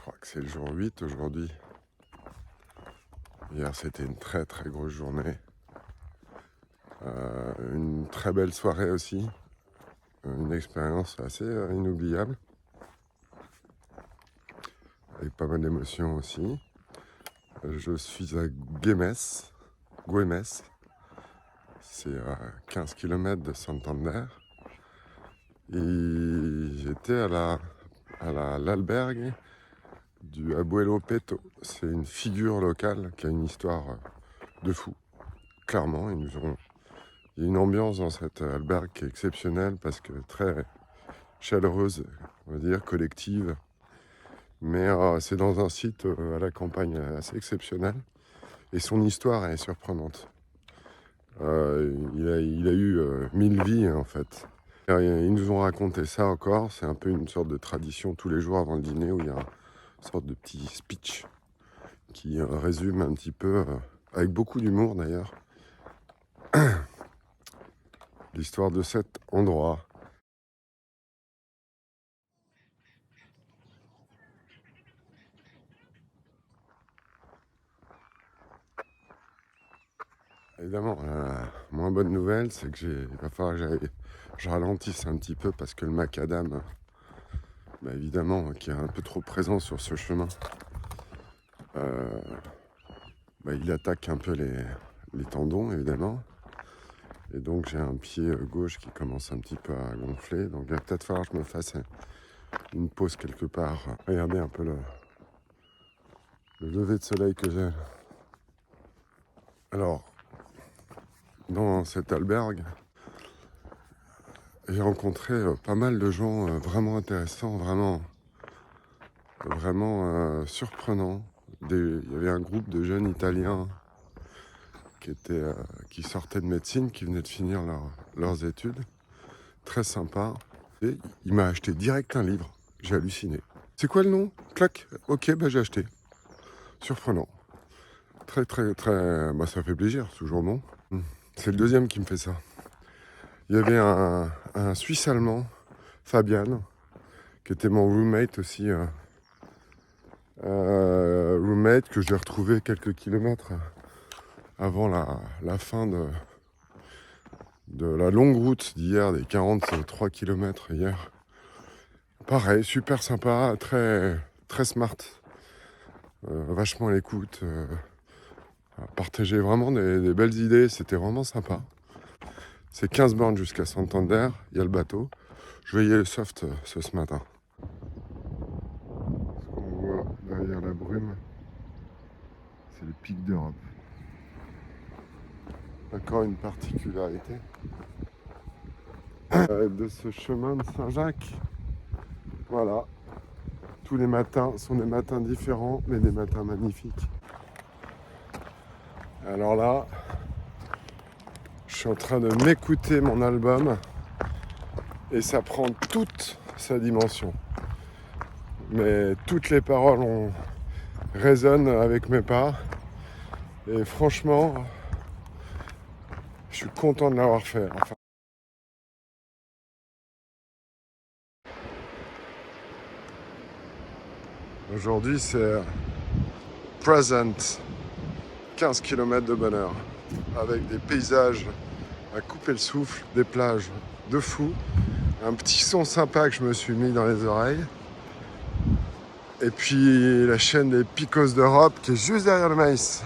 crois que c'est le jour 8 aujourd'hui. Hier, c'était une très très grosse journée. Une très belle soirée aussi. Une expérience assez inoubliable. Avec pas mal d'émotions aussi. Je suis à Güemes. C'est à 15 km de Santander. Et j'étais à l'albergue du Abuelo Peto. C'est une figure locale qui a une histoire de fou. Clairement, il y a une ambiance dans cette albergue qui est exceptionnelle parce que très chaleureuse, on va dire, collective. Mais c'est dans un site à la campagne assez exceptionnel. Et son histoire est surprenante. Il a eu 1000 vies en fait. Ils nous ont raconté ça encore. C'est un peu une sorte de tradition tous les jours avant le dîner où il y a une sorte de petit speech qui résume un petit peu, avec beaucoup d'humour d'ailleurs, l'histoire de cet endroit. Évidemment, la moins bonne nouvelle, c'est que il va falloir que je ralentisse un petit peu parce que le macadam, évidemment, qui est un peu trop présent sur ce chemin, il attaque un peu les tendons, évidemment. Et donc j'ai un pied gauche qui commence un petit peu à gonfler. Donc il va peut-être falloir que je me fasse une pause quelque part. Regardez un peu le lever de soleil que j'ai. Alors, dans cet albergue, j'ai rencontré pas mal de gens vraiment intéressants, vraiment surprenants. Il y avait un groupe de jeunes Italiens qui sortaient de médecine, qui venaient de finir leurs études. Très sympa. Et il m'a acheté direct un livre. J'ai halluciné. C'est quoi le nom? Clac. Ok, j'ai acheté. Surprenant. Très, très, très... ça fait plaisir, c'est toujours bon. C'est le deuxième qui me fait ça. Il y avait un Suisse allemand, Fabian, qui était mon roommate aussi. Roommate que j'ai retrouvé quelques kilomètres avant la fin de la longue route d'hier, des 43 km hier. Pareil, super sympa, très, très smart, vachement à l'écoute, partager vraiment des belles idées, c'était vraiment sympa. C'est 15 bornes jusqu'à Santander, il y a le bateau. Je vais y aller soft ce matin. Ce qu'on voit derrière la brume, c'est les pics d'Europe. Encore une particularité de ce chemin de Saint-Jacques. Voilà, tous les matins sont des matins différents, mais des matins magnifiques. Alors là, je suis en train de m'écouter mon album et ça prend toute sa dimension. Mais toutes les paroles résonnent avec mes pas. Et franchement, je suis content de l'avoir fait. Enfin, aujourd'hui, c'est present, 15 km de bonheur, avec des paysages à couper le souffle, des plages de fou, un petit son sympa que je me suis mis dans les oreilles, et puis la chaîne des Picos d'Europe qui est juste derrière le maïs.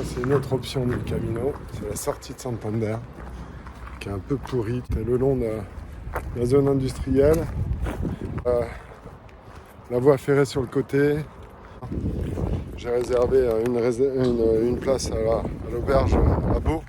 C'est une autre option du Camino, c'est la sortie de Santander qui est un peu pourrie. C'est le long de la zone industrielle, la voie ferrée sur le côté. J'ai réservé une place à l'auberge à Beau.